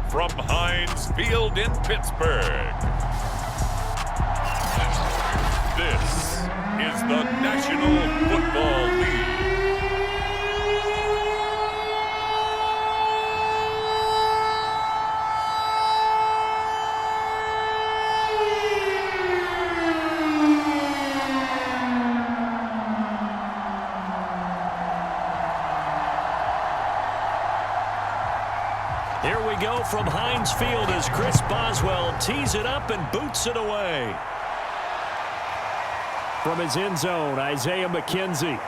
from Heinz Field in Pittsburgh. This is the National Football League. Here we go from Heinz Field as Chris Boswell tees it up and boots it away. From his end zone, Isaiah McKenzie.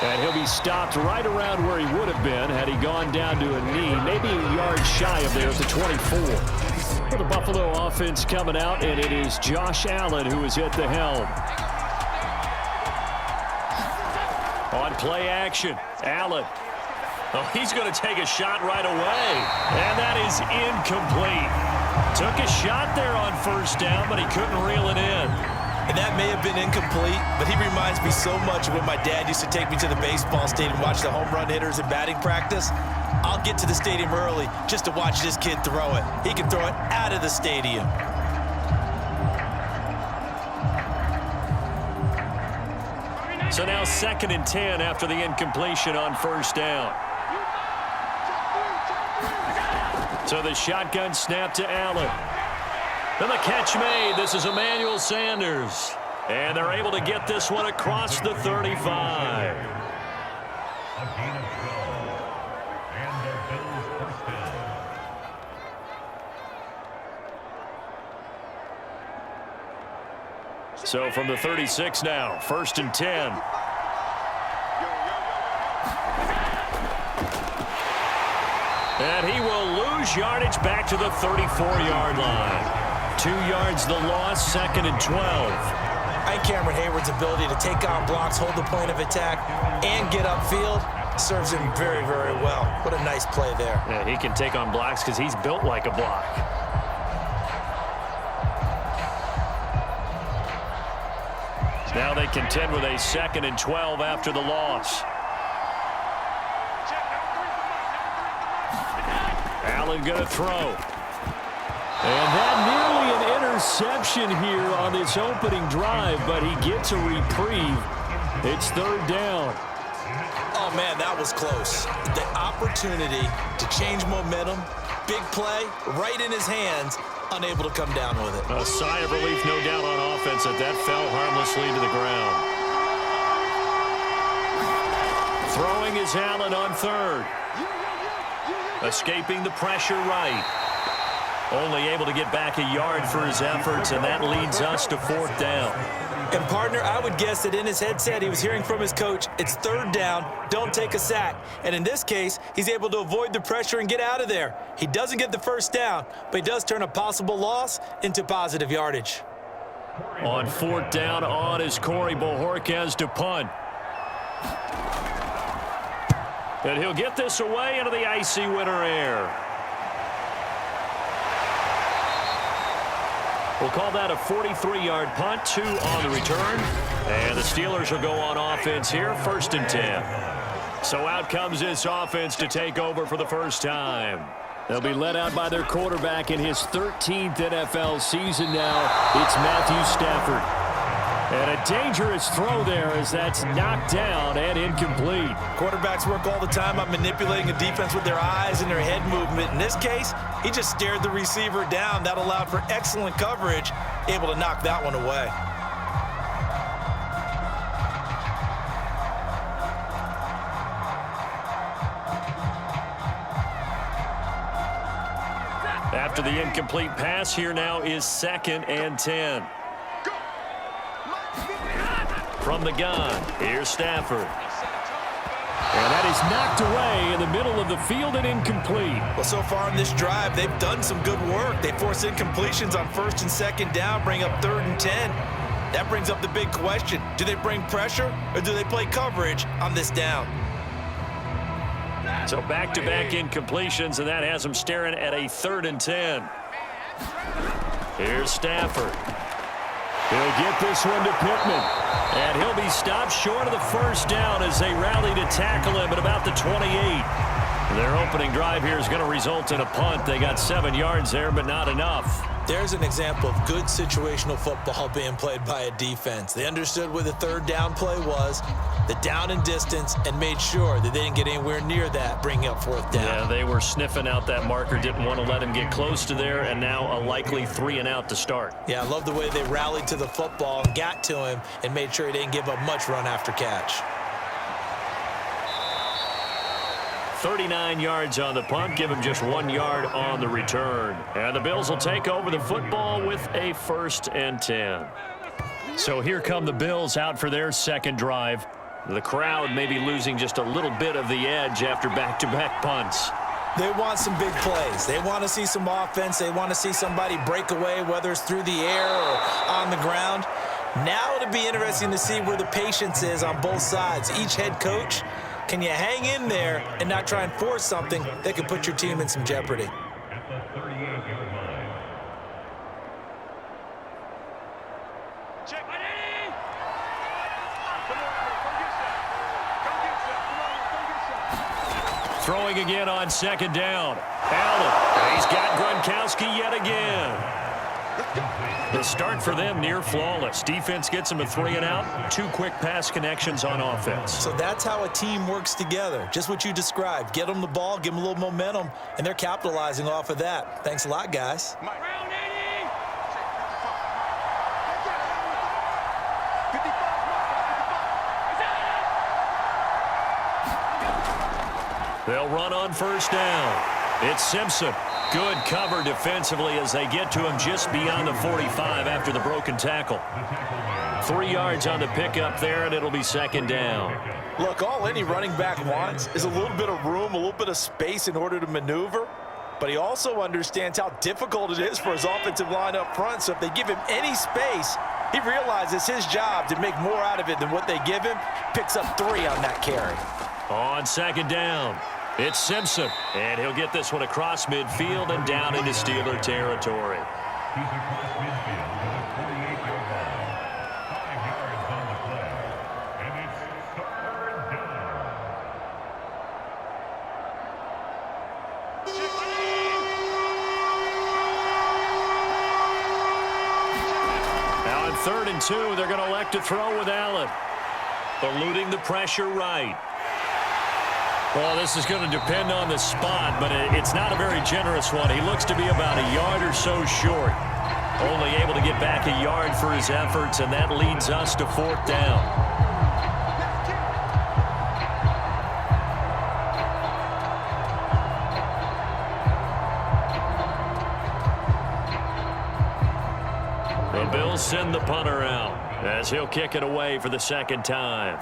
And he'll be stopped right around where he would have been had he gone down to a knee, maybe a yard shy of there at the 24. For the Buffalo offense coming out, and it is Josh Allen who is at the helm. On play action, Allen. Oh, he's going to take a shot right away. And that is incomplete. Took a shot there on first down, but he couldn't reel it in. And that may have been incomplete, but he reminds me so much of when my dad used to take me to the baseball stadium and watch the home run hitters in batting practice. I'll get to the stadium early just to watch this kid throw it. He can throw it out of the stadium. So now 2nd and 10 after the incompletion on first down. So the shotgun snap to Allen. And the catch made. This is Emmanuel Sanders. And they're able to get this one across the 35. So from the 36 now, 1st and 10. And he will lose yardage back to the 34-yard line. 2 yards the loss, 2nd and 12. I think Cameron Hayward's ability to take on blocks, hold the point of attack, and get upfield serves him very, very well. What a nice play there. Yeah, he can take on blocks because he's built like a block. Now they contend with a 2nd and 12 after the loss. Allen going to throw. And that nearly an interception here on this opening drive, but he gets a reprieve. It's 3rd down. Oh, man, that was close. The opportunity to change momentum, big play, right in his hands, unable to come down with it. A sigh of relief, no doubt, on offense that fell harmlessly to the ground. Throwing is Allen on 3rd. Escaping the pressure right. Only able to get back a yard for his efforts, and that leads us to 4th down. And, partner, I would guess that in his headset he was hearing from his coach, it's 3rd down, don't take a sack. And in this case, he's able to avoid the pressure and get out of there. He doesn't get the 1st down, but he does turn a possible loss into positive yardage. On 4th down, on is Corey Bojorquez to punt. And he'll get this away into the icy winter air. We'll call that a 43-yard punt, 2 on the return. And the Steelers will go on offense here, 1st and 10. So out comes this offense to take over for the first time. They'll be led out by their quarterback in his 13th NFL season now. It's Matthew Stafford. And a dangerous throw there as that's knocked down and incomplete. Quarterbacks work all the time on manipulating a defense with their eyes and their head movement. In this case, he just stared the receiver down. That allowed for excellent coverage, able to knock that one away. After the incomplete pass, here now is 2nd and 10. From the gun, here's Stafford. And that is knocked away in the middle of the field and incomplete. Well, so far in this drive, they've done some good work. They force incompletions on 1st and 2nd down, bring up 3rd and 10. That brings up the big question. Do they bring pressure or do they play coverage on this down? So back-to-back incompletions, and that has them staring at a 3rd and 10. Here's Stafford. He'll get this one to Pittman. And he'll be stopped short of the 1st down as they rally to tackle him at about the 28. Their opening drive here is going to result in a punt. They got 7 yards there, but not enough. There's an example of good situational football being played by a defense. They understood where the third down play was, the down and distance, and made sure that they didn't get anywhere near that, bringing up fourth down. Yeah, they were sniffing out that marker, didn't want to let him get close to there, and now a likely 3 and out to start. Yeah, I love the way they rallied to the football and got to him and made sure he didn't give up much run after catch. 39 yards on the punt, give him just 1 yard on the return. And the Bills will take over the football with a 1st and 10. So here come the Bills out for their second drive. The crowd may be losing just a little bit of the edge after back-to-back punts. They want some big plays. They want to see some offense. They want to see somebody break away, whether it's through the air or on the ground. Now it'll be interesting to see where the patience is on both sides. Each head coach, can you hang in there and not try and force something that could put your team in some jeopardy? Throwing again on 2nd down. Allen, he's got Gronkowski yet again. The start for them near flawless. Defense gets him a 3 and out. 2 quick pass connections on offense. So that's how a team works together. Just what you described. Get them the ball, give them a little momentum, and they're capitalizing off of that. Thanks a lot, guys. They'll run on 1st down. It's Simpson. Good cover defensively as they get to him just beyond the 45 after the broken tackle. 3 yards on the pickup there, and it'll be 2nd down. Look, all any running back wants is a little bit of room, a little bit of space in order to maneuver. But he also understands how difficult it is for his offensive line up front. So if they give him any space, he realizes his job to make more out of it than what they give him. Picks up 3 on that carry. On 2nd down, it's Simpson, and he'll get this one across midfield and down into Steeler territory. Now on 3rd and 2, they're going to elect to throw with Allen. Eluding the pressure right. Well, this is going to depend on the spot, but it's not a very generous one. He looks to be about a yard or so short. Only able to get back a yard for his efforts, and that leads us to 4th down. The Bills send the punter out as he'll kick it away for the 2nd time.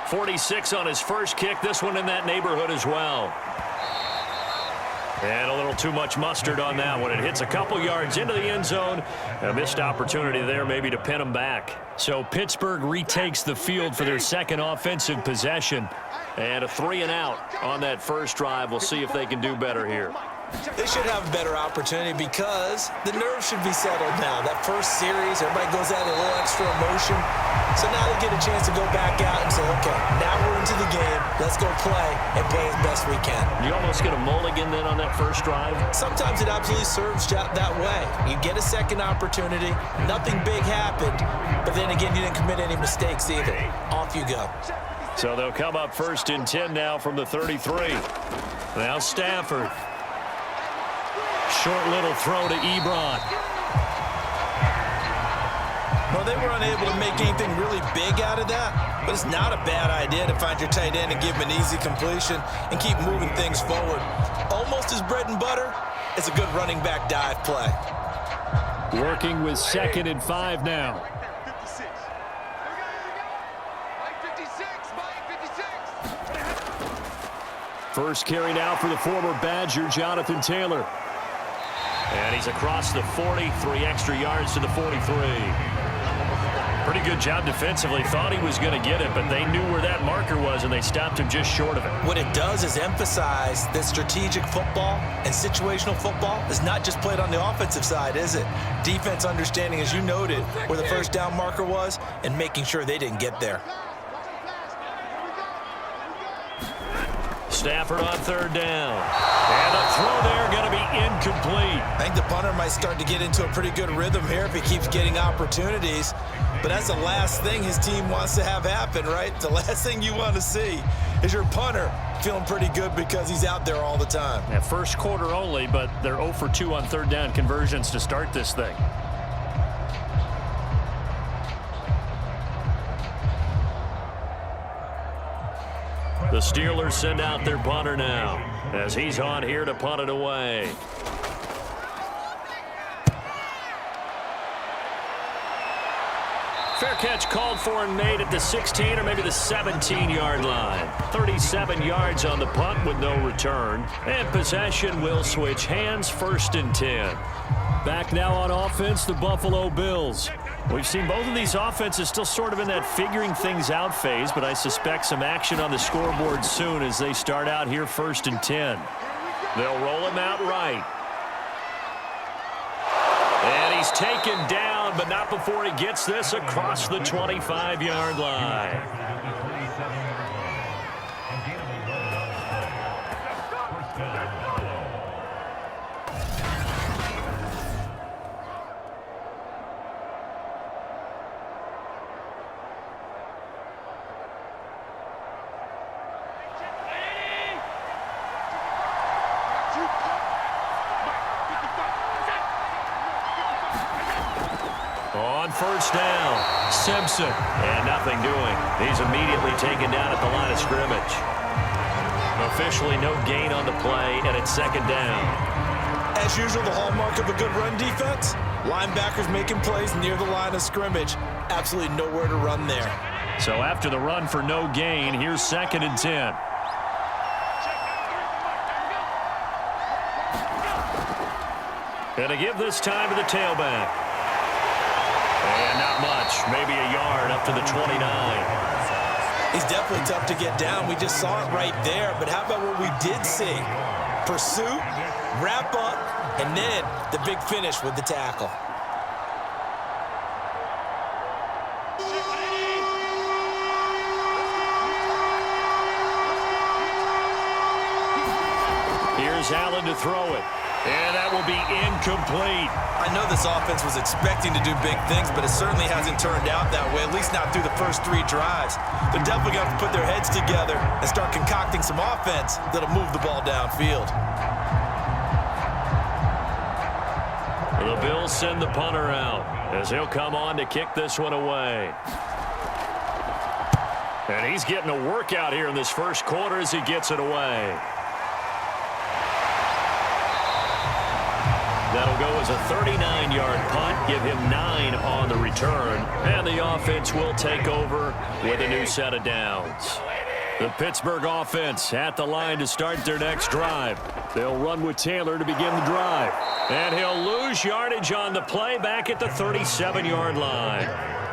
46 on his first kick. This one in that neighborhood as well. And a little too much mustard on that one. It hits a couple yards into the end zone. A missed opportunity there maybe to pin him back. So Pittsburgh retakes the field for their second offensive possession. And a 3 and out on that first drive. We'll see if they can do better here. They should have a better opportunity because the nerves should be settled now. That first series, everybody goes out a little extra emotion. So now they get a chance to go back out and say, okay, now we're into the game. Let's go play and play as best we can. You almost get a mulligan then on that first drive? Sometimes it absolutely serves that way. You get a second opportunity. Nothing big happened. But then again, you didn't commit any mistakes either. Off you go. So they'll come up 1st and 10 now from the 33. Now Stafford. Short little throw to Ebron. Well, they were unable to make anything really big out of that, but it's not a bad idea to find your tight end and give him an easy completion and keep moving things forward. Almost his bread and butter is a good running back dive play. Working with 2nd and 5 now. First carry now for the former Badger, Jonathan Taylor. And he's across the 40, 3 extra yards to the 43. Pretty good job defensively. Thought he was going to get it, but they knew where that marker was, and they stopped him just short of it. What it does is emphasize that strategic football and situational football is not just played on the offensive side, is it? Defense understanding, as you noted, where the first down marker was and making sure they didn't get there. Stafford on third down. And the throw there going to be incomplete. I think the punter might start to get into a pretty good rhythm here if he keeps getting opportunities. But that's the last thing his team wants to have happen, right? The last thing you want to see is your punter feeling pretty good because he's out there all the time. Yeah, first quarter only, but they're 0 for 2 on third down conversions to start this thing. The Steelers send out their punter now as he's on here to punt it away. Fair catch called for and made at the 16 or maybe the 17-yard line. 37 yards on the punt with no return. And possession will switch hands, 1st and 10. Back now on offense, the Buffalo Bills. We've seen both of these offenses still sort of in that figuring things out phase, but I suspect some action on the scoreboard soon as they start out here 1st and 10. They'll roll him out right. And he's taken down, but not before he gets this across the 25-yard line. On 1st down, Simpson, and nothing doing. He's immediately taken down at the line of scrimmage. Officially no gain on the play, and it's 2nd down. As usual, the hallmark of a good run defense, linebackers making plays near the line of scrimmage. Absolutely nowhere to run there. So after the run for no gain, here's 2nd and 10. And to give this time to the tailback. And not much, maybe a yard up to the 29. He's definitely tough to get down. We just saw it right there. But how about what we did see? Pursuit, wrap up, and then the big finish with the tackle. Here's Allen to throw it. And that will be incomplete. I know this offense was expecting to do big things, but it certainly hasn't turned out that way, at least not through the first 3 drives. They're definitely going to have to put their heads together and start concocting some offense that'll move the ball downfield. The Bills send the punter out as he'll come on to kick this one away. And he's getting a workout here in this first quarter as he gets it away. That'll go as a 39-yard punt, give him 9 on the return, and the offense will take over with a new set of downs. The Pittsburgh offense at the line to start their next drive. They'll run with Taylor to begin the drive. And he'll lose yardage on the play back at the 37-yard line.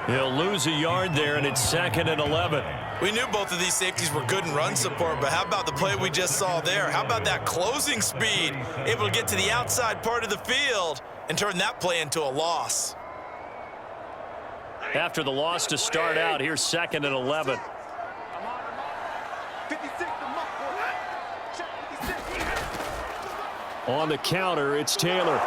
He'll lose a yard there, and it's 2nd and 11. We knew both of these safeties were good in run support, but how about the play we just saw there? How about that closing speed? Able to get to the outside part of the field and turn that play into a loss. After the loss to start out, here's 2nd and 11. On the counter, it's Taylor.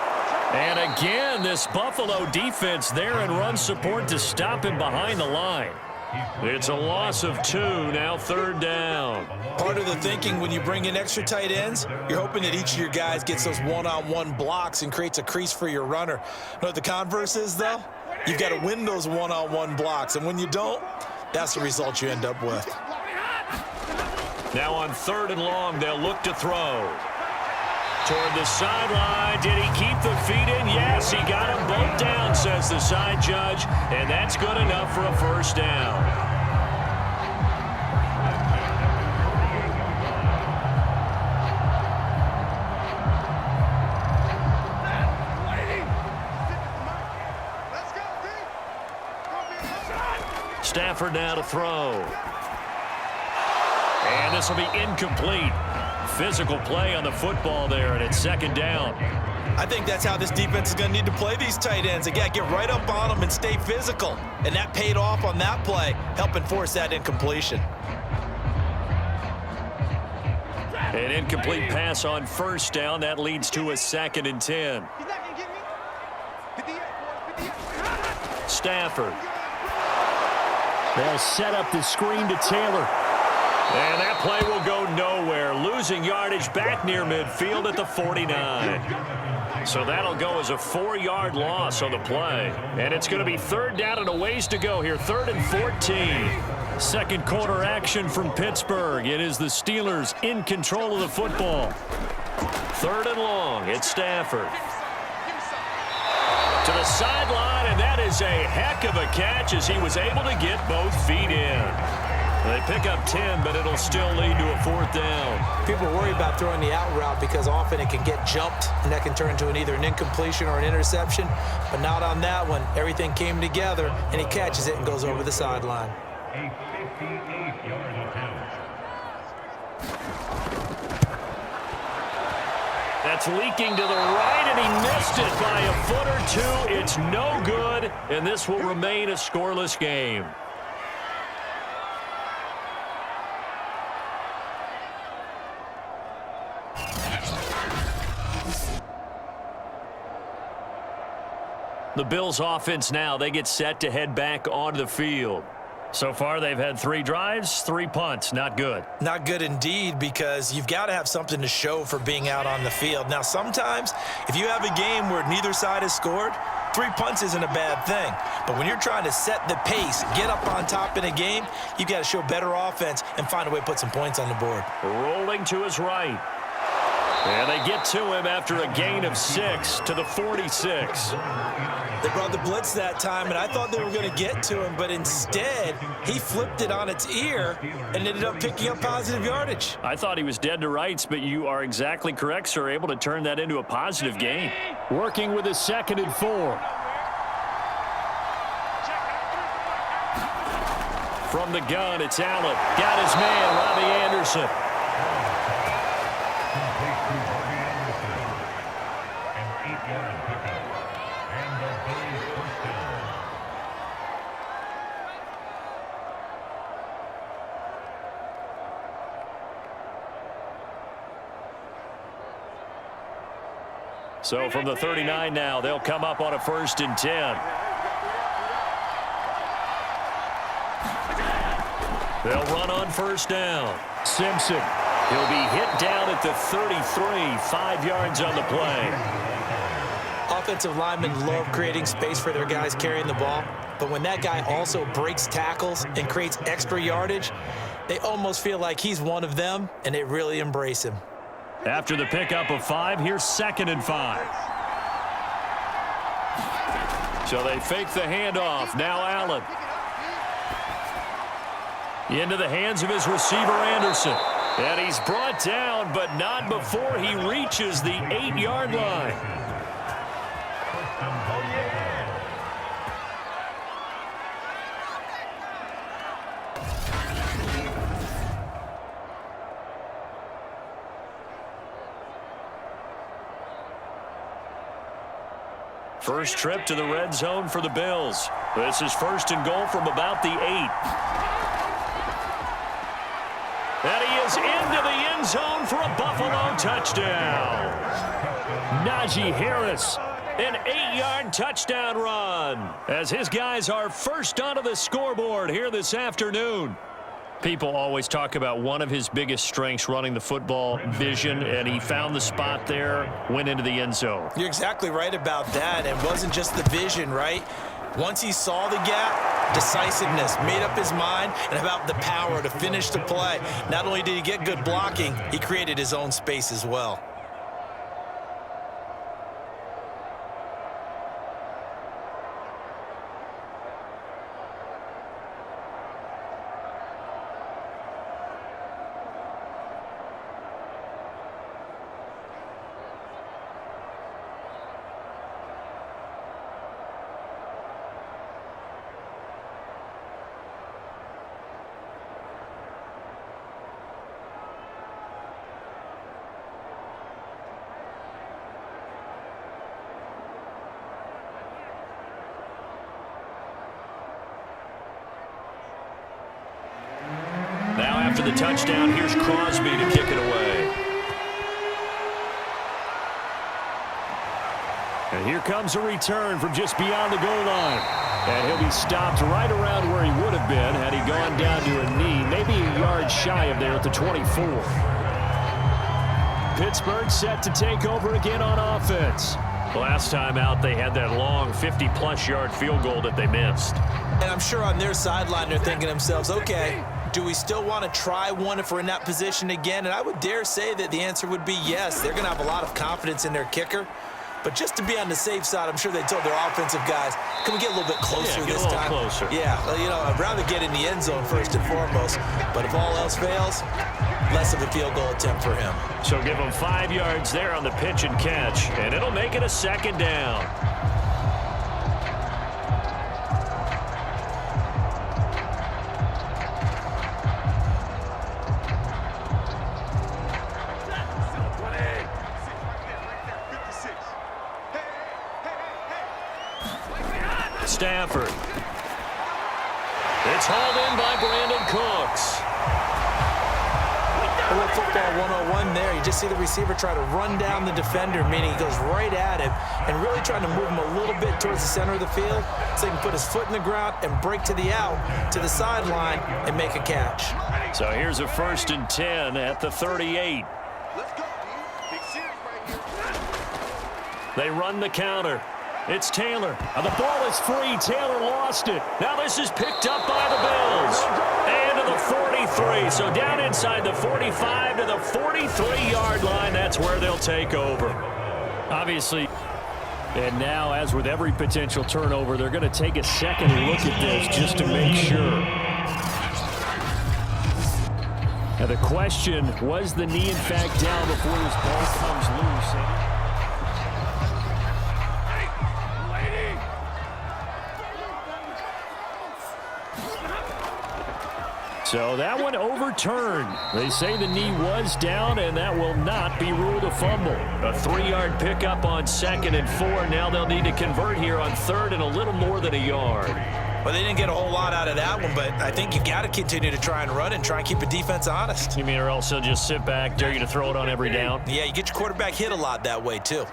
And again, this Buffalo defense there in run support to stop him behind the line. It's a loss of 2, now 3rd down. Part of the thinking when you bring in extra tight ends, you're hoping that each of your guys gets those one-on-one blocks and creates a crease for your runner. You know what the converse is, though? You've got to win those one-on-one blocks, and when you don't, that's the result you end up with. Now on 3rd and long, they'll look to throw. Toward the sideline. Did he keep the feet in? Yes, he got them both down, says the side judge, and that's good enough for a 1st down. Stafford now to throw. And this will be incomplete. Physical play on the football there, and it's 2nd down. I think that's how this defense is going to need to play these tight ends. They got to get right up on them and stay physical. And that paid off on that play, helping force that incompletion. An incomplete pass on first down. That leads to a 2nd and 10. Stafford. They'll set up the screen to Taylor. And that play will go nowhere. Losing yardage back near midfield at the 49. So that'll go as a 4-yard loss on the play. And it's going to be 3rd down and a ways to go here. 3rd and 14. Second quarter action from Pittsburgh. It is the Steelers in control of the football. 3rd and long. It's Stafford. To the sideline, and that is a heck of a catch as he was able to get both feet in. They pick up 10, but it'll still lead to a 4th down. People worry about throwing the out route because often it can get jumped, and that can turn into either an incompletion or an interception. But not on that one. Everything came together, and he catches it and goes over the sideline. A 58-yard attempt. That's leaking to the right, and he missed it by a foot or 2. It's no good, and this will remain a scoreless game. The Bills offense now, they get set to head back onto the field. So far, they've had 3 drives, 3 punts. Not good. Not good indeed, because you've got to have something to show for being out on the field. Now, sometimes, if you have a game where neither side has scored, 3 punts isn't a bad thing. But when you're trying to set the pace, get up on top in a game, you've got to show better offense and find a way to put some points on the board. Rolling to his right. And they get to him after a gain of 6 to the 46. They brought the blitz that time, and I thought they were going to get to him, but instead, he flipped it on its ear and ended up picking up positive yardage. I thought he was dead to rights, but you are exactly correct, sir, able to turn that into a positive gain. Working with a 2nd and 4. From the gun, it's Allen. Got his man, Robbie Anderson. An 8-yard pickup. And the Bills first down. So from the 39 now, they'll come up on a 1st and 10. They'll run on 1st down. Simpson. He'll be hit down at the 33, 5 yards on the play. Offensive linemen love creating space for their guys carrying the ball, but when that guy also breaks tackles and creates extra yardage, they almost feel like he's one of them, and they really embrace him. After the pickup of 5, here's 2nd and 5. So they fake the handoff. Now Allen. Into the hands of his receiver, Anderson. And he's brought down, but not before he reaches the 8-yard line. First trip to the red zone for the Bills. This is 1st and goal from about the 8. And he is into the end zone for a Buffalo touchdown. Najee Harris, an 8-yard touchdown run, as his guys are first onto the scoreboard here this afternoon. People always talk about one of his biggest strengths running the football, vision, and he found the spot there, went into the end zone. You're exactly right about that. It wasn't just the vision, right? Once he saw the gap, decisiveness, made up his mind, and about the power to finish the play. Not only did he get good blocking, he created his own space as well. Now after the touchdown, here's Crosby to kick it away. And here comes a return from just beyond the goal line. And he'll be stopped right around where he would have been had he gone down to a knee, maybe a yard shy of there at the 24. Pittsburgh set to take over again on offense. Last time out, they had that long 50-plus yard field goal that they missed. And I'm sure on their sideline they're thinking to themselves, okay, do we still want to try one if we're in that position again? And I would dare say that the answer would be yes. They're going to have a lot of confidence in their kicker. But just to be on the safe side, I'm sure they told their offensive guys, can we get a little bit closer this time? Closer. Yeah, well, you know, I'd rather get in the end zone first and foremost. But if all else fails, less of a field goal attempt for him. So give him 5 yards there on the pitch and catch, and it'll make it a second down. Stafford. It's hauled in by Brandon Cooks. A little football 101 there. You just see the receiver try to run down the defender, meaning he goes right at him and really trying to move him a little bit towards the center of the field so he can put his foot in the ground and break to the out, to the sideline, and make a catch. So here's a 1st and 10 at the 38. They run the counter. It's Taylor. Now the ball is free. Taylor lost it. Now this is picked up by the Bills. And to the 43. So down inside the 45 to the 43-yard line. That's where they'll take over. Obviously. And now, as with every potential turnover, they're going to take a second look at this just to make sure. Now the question, was the knee in fact down before this ball comes loose? So that one overturned. They say the knee was down, and that will not be ruled a fumble. A 3-yard pickup on 2nd and 4. Now they'll need to convert here on 3rd and a little more than a yard. Well, they didn't get a whole lot out of that one, but I think you got to continue to try and run and try and keep the defense honest. You mean or else they'll just sit back, dare you to throw it on every down? Yeah, you get your quarterback hit a lot that way, too.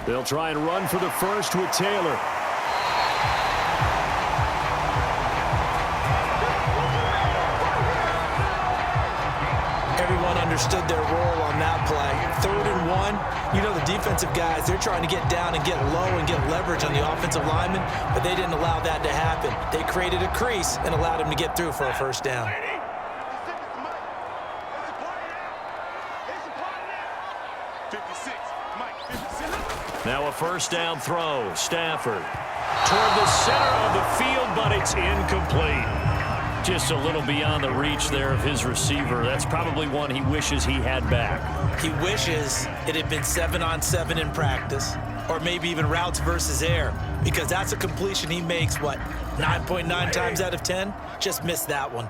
They'll try and run for the first with Taylor. Everyone understood their role on that play. 3rd and 1, you know the defensive guys, they're trying to get down and get low and get leverage on the offensive lineman, but they didn't allow that to happen. They created a crease and allowed him to get through for a 1st down. Now a 1st down throw. Stafford toward the center of the field, but it's incomplete. Just a little beyond the reach there of his receiver. That's probably one he wishes he had back. He wishes it had been 7-on-7 in practice, or maybe even routes versus air, because that's a completion he makes, 9.9 times out of 10? Just missed that one.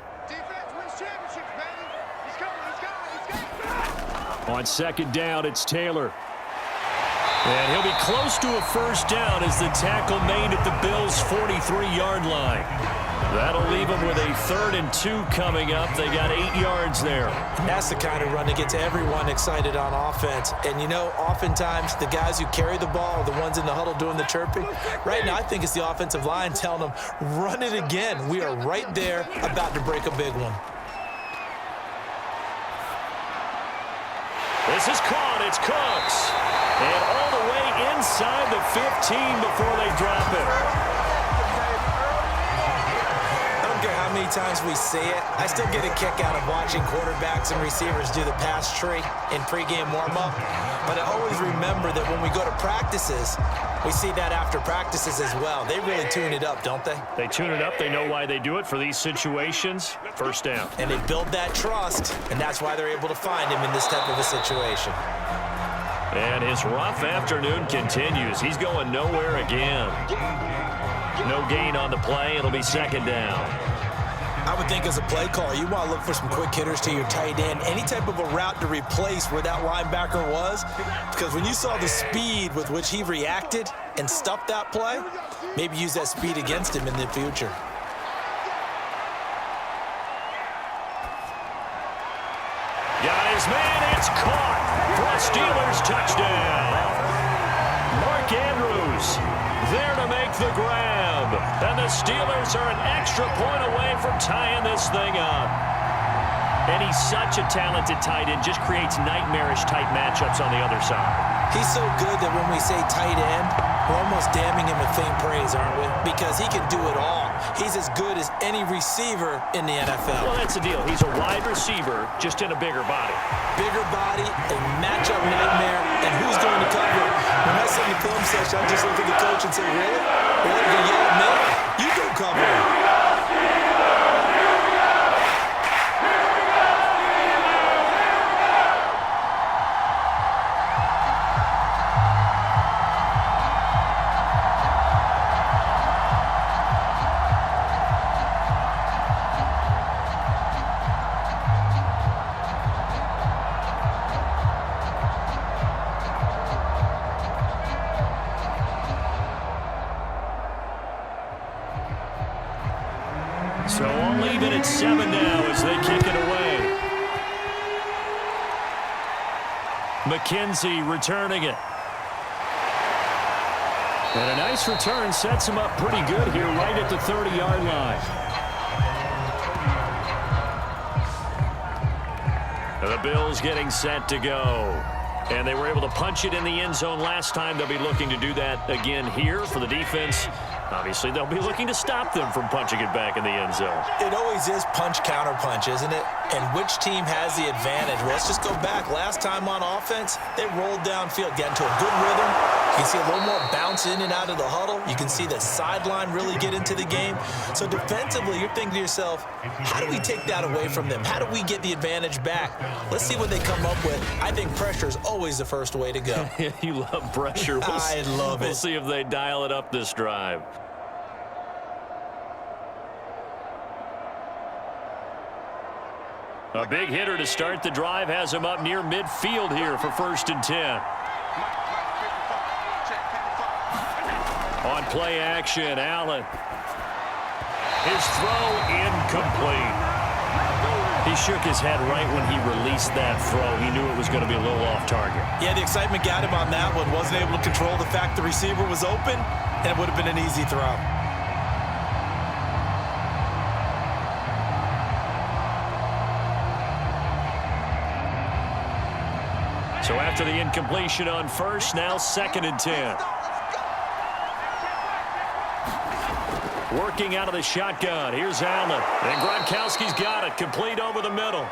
On 2nd down, it's Taylor. And he'll be close to a 1st down as the tackle made at the Bills' 43-yard line. That'll leave them with a 3rd and 2 coming up. They got 8 yards there. That's the kind of run that gets everyone excited on offense. And, you know, oftentimes the guys who carry the ball are the ones in the huddle doing the chirping. Right now, I think it's the offensive line telling them, run it again. We are right there about to break a big one. This is caught. It's Cooks. And all the way inside the 15 before they drop it. How many times we see it, I still get a kick out of watching quarterbacks and receivers do the pass tree in pregame warm-up. But I always remember that when we go to practices, we see that after practices as well. They really tune it up, don't they? They tune it up. They know why they do it for these situations. 1st down. And they build that trust, and that's why they're able to find him in this type of a situation. And his rough afternoon continues. He's going nowhere again. No gain on the play. It'll be 2nd down. I would think as a play caller, you want to look for some quick hitters to your tight end, any type of a route to replace where that linebacker was, because when you saw the speed with which he reacted and stuffed that play, maybe use that speed against him in the future. Got his man. It's caught for a Steelers touchdown. Mark Andrews there to make the grab. And the Steelers are an extra point away from tying this thing up. And he's such a talented tight end, just creates nightmarish-type matchups on the other side. He's so good that when we say tight end, we're almost damning him with faint praise, aren't we? Because he can do it all. He's as good as any receiver in the NFL. Well, that's the deal. He's a wide receiver, just in a bigger body. Bigger body, a matchup nightmare, and who's going to cover? When I sit in the film session, I just look at the coach and say, really? Really? You yell at me? You go cover him. So only even at 7 now as they kick it away. McKenzie returning it. And a nice return sets him up pretty good here right at the 30-yard line. The Bills getting set to go. And they were able to punch it in the end zone last time. They'll be looking to do that again here for the defense. Obviously, they'll be looking to stop them from punching it back in the end zone. It always is punch-counter-punch, isn't it? And which team has the advantage? Well, let's just go back. Last time on offense, they rolled downfield, got into a good rhythm. You can see a little more bounce in and out of the huddle. You can see the sideline really get into the game. So defensively, you're thinking to yourself, how do we take that away from them? How do we get the advantage back? Let's see what they come up with. I think pressure is always the first way to go. You love pressure. I love it. We'll see if they dial it up this drive. A big hitter to start the drive has him up near midfield here for 1st and 10. On play action, Allen. His throw incomplete. He shook his head right when he released that throw. He knew it was going to be a little off target. Yeah, the excitement got him on that one. Wasn't able to control the fact the receiver was open, and it would have been an easy throw. So after the incompletion on first, now 2nd and 10. Working out of the shotgun. Here's Allen. And Gronkowski's got it. Complete over the middle.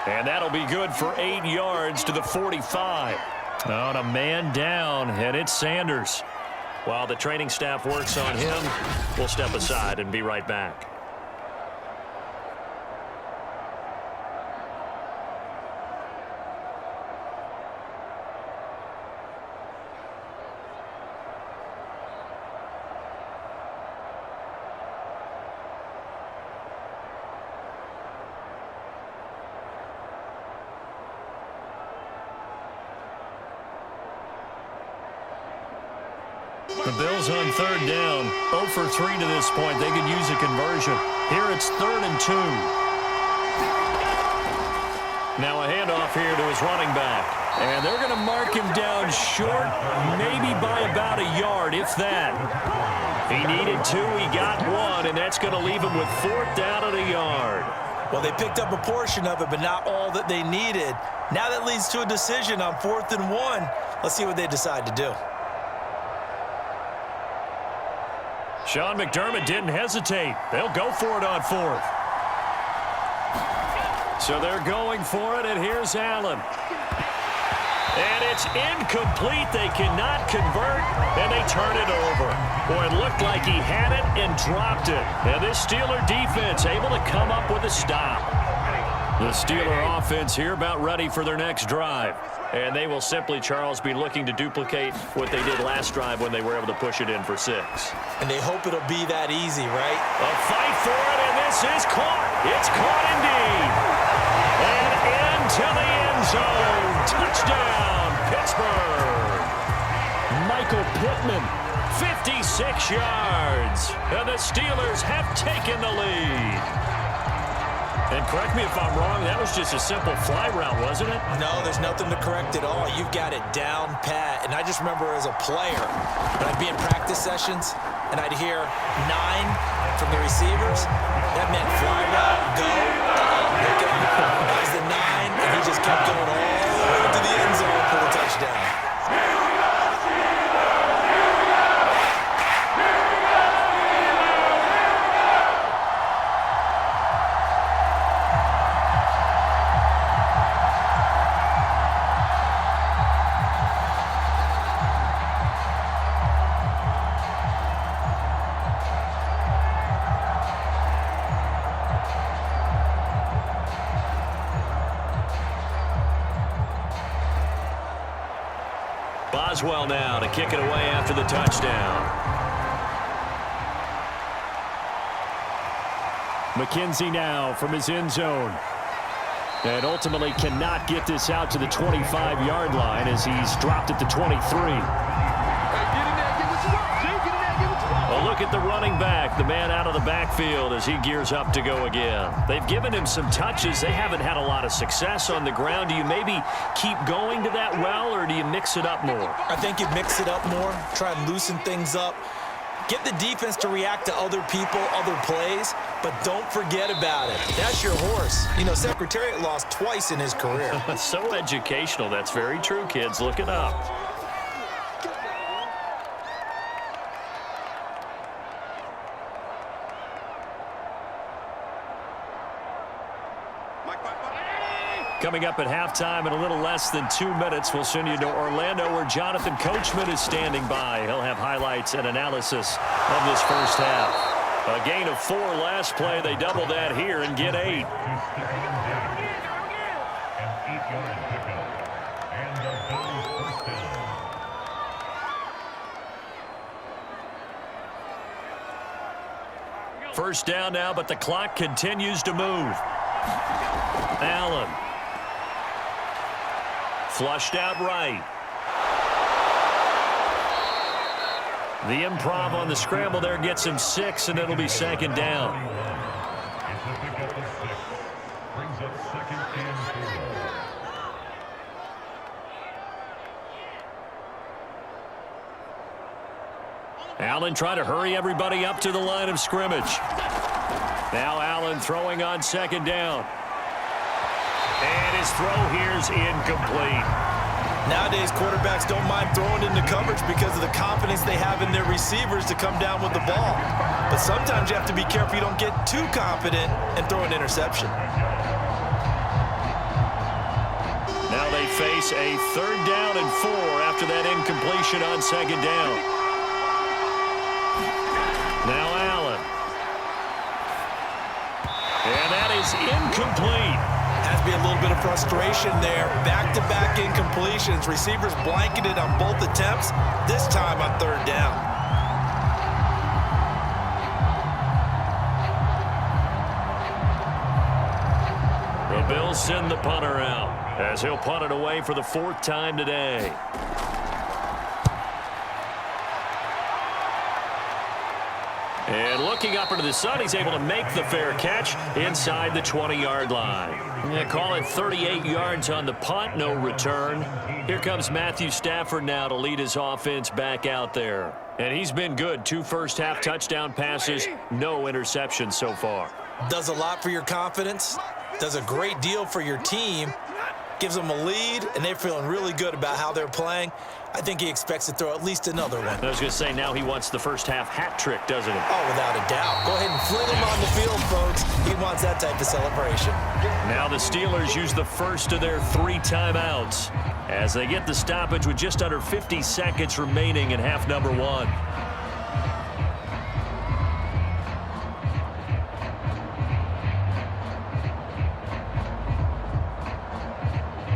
And that'll be good for 8 yards to the 45. On a man down, and it's Sanders. While the training staff works on him, we'll step aside and be right back. The Bills on 3rd down, 0 for 3 to this point. They could use a conversion. Here it's 3rd and 2. Now a handoff here to his running back. And they're going to mark him down short, maybe by about a yard, if that. He needed 2, he got 1, and that's going to leave him with 4th down at a yard. Well, they picked up a portion of it, but not all that they needed. Now that leads to a decision on 4th and 1. Let's see what they decide to do. Sean McDermott didn't hesitate. They'll go for it on 4th. So they're going for it, and here's Allen. And it's incomplete. They cannot convert, and they turn it over. Boy, it looked like he had it and dropped it. And this Steeler defense able to come up with a stop. The Steeler offense here about ready for their next drive. And they will simply, Charles, be looking to duplicate what they did last drive when they were able to push it in for 6. And they hope it'll be that easy, right? A fight for it, and this is caught. It's caught indeed. And into the end zone. Touchdown, Pittsburgh. Michael Pittman, 56 yards. And the Steelers have taken the lead. And correct me if I'm wrong, that was just a simple fly route, wasn't it? No, there's nothing to correct at all. You've got it down pat. And I just remember as a player, when I'd be in practice sessions and I'd hear 9 from the receivers, that meant fly route, go, look out. That was the 9, and he just kept going all the way to the end zone for the touchdown. Boswell now to kick it away after the touchdown. McKenzie now from his end zone. And ultimately cannot get this out to the 25-yard line as he's dropped at the 23. A look at the running back, the man out of the backfield as he gears up to go again. They've given him some touches. They haven't had a lot of success on the ground. Do you maybe keep going to that well, or do you mix it up more? I think you mix it up more, try and loosen things up. Get the defense to react to other people, other plays, but don't forget about it. That's your horse. You know, Secretariat lost twice in his career. So educational. That's very true, kids. Look it up. Coming up at halftime in a little less than 2 minutes, we'll send you to Orlando where Jonathan Coachman is standing by. He'll have highlights and analysis of this first half. A gain of 4 last play. They double that here and get 8. First down now, but the clock continues to move. Allen. Flushed out right. The improv on the scramble there gets him 6, and it'll be second down. It's a pickup of 6. Brings up second and 4. Allen trying to hurry everybody up to the line of scrimmage. Now Allen throwing on second down. And his throw here's incomplete. Nowadays, quarterbacks don't mind throwing into coverage because of the confidence they have in their receivers to come down with the ball. But sometimes you have to be careful you don't get too confident and throw an interception. Now they face a 3rd down and 4 after that incompletion on second down. Now Allen. And that is incomplete. Has to be a little bit of frustration there. Back-to-back incompletions. Receivers blanketed on both attempts, this time on 3rd down. The Bills send the punter out as he'll punt it away for the 4th time today. And looking up into the sun, he's able to make the fair catch inside the 20-yard line. Yeah, call it 38 yards on the punt, no return. Here comes Matthew Stafford now to lead his offense back out there. And he's been good. 2 first-half touchdown passes, no interceptions so far. Does a lot for your confidence. Does a great deal for your team. Gives them a lead, and they're feeling really good about how they're playing. I think he expects to throw at least another one. I was going to say, now he wants the first-half hat trick, doesn't he? Oh, without a doubt. Go ahead and fling him on the field, folks. He wants that type of celebration. Now the Steelers use the first of their 3 timeouts as they get the stoppage with just under 50 seconds remaining in half number 1.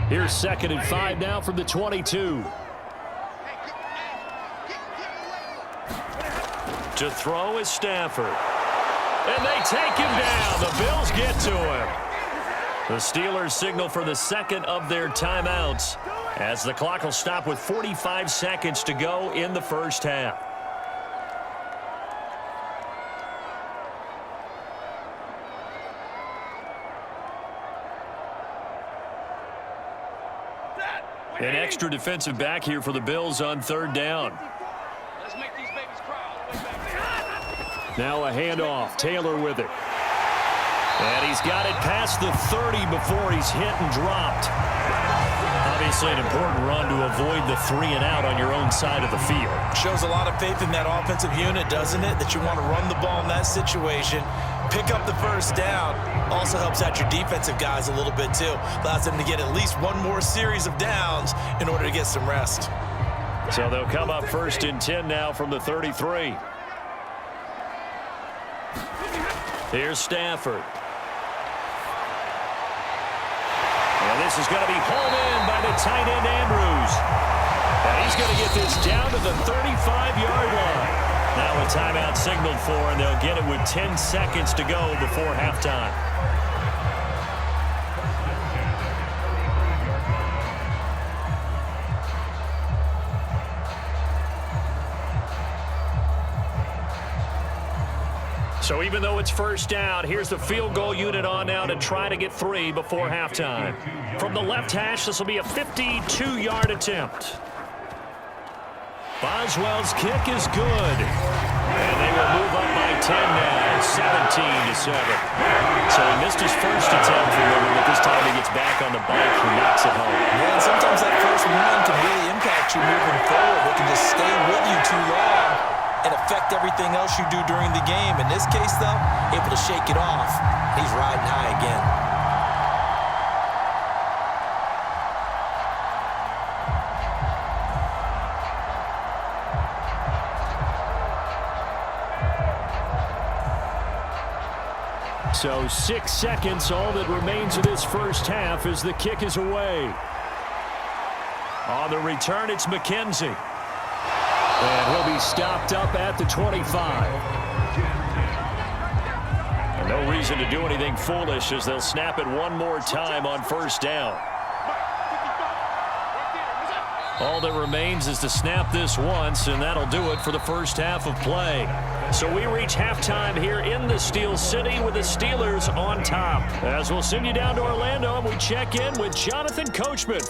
Here's 2nd and 5 now from the 22. To throw is Stafford. And they take him down. The Bills get to him. The Steelers signal for the 2nd of their timeouts as the clock will stop with 45 seconds to go in the first half. An extra defensive back here for the Bills on third down. Let's make these babies cry all the way back there. Now a handoff. Taylor with it. And he's got it past the 30 before he's hit and dropped. Obviously an important run to avoid the 3-and-out on your own side of the field. Shows a lot of faith in that offensive unit, doesn't it? That you want to run the ball in that situation. Pick up the first down. Also helps out your defensive guys a little bit, too. Allows them to get at least one more series of downs in order to get some rest. So they'll come up 1st and 10 now from the 33. Here's Stafford. And this is going to be hauled in by the tight end, Andrews. And he's going to get this down to the 35-yard line. Now a timeout signaled for, and they'll get it with 10 seconds to go before halftime. So even though it's first down, here's the field goal unit on now to try to get 3 before halftime. From the left hash, this will be a 52-yard attempt. Boswell's kick is good. And they will move up by 10 now, 17-7. So he missed his first attempt, remember, but this time he gets back on the bike and knocks it home. Yeah, and sometimes that first run can really impact you moving forward. It can just stay with you too long and affect everything else you do during the game. In this case, though, able to shake it off. He's riding high again. So 6 seconds, all that remains of this first half as the kick is away. On the return, it's McKenzie. And he'll be stopped up at the 25. And no reason to do anything foolish as they'll snap it one more time on first down. All that remains is to snap this once, and that'll do it for the first half of play. So we reach halftime here in the Steel City with the Steelers on top. As we'll send you down to Orlando, and we check in with Jonathan Coachman for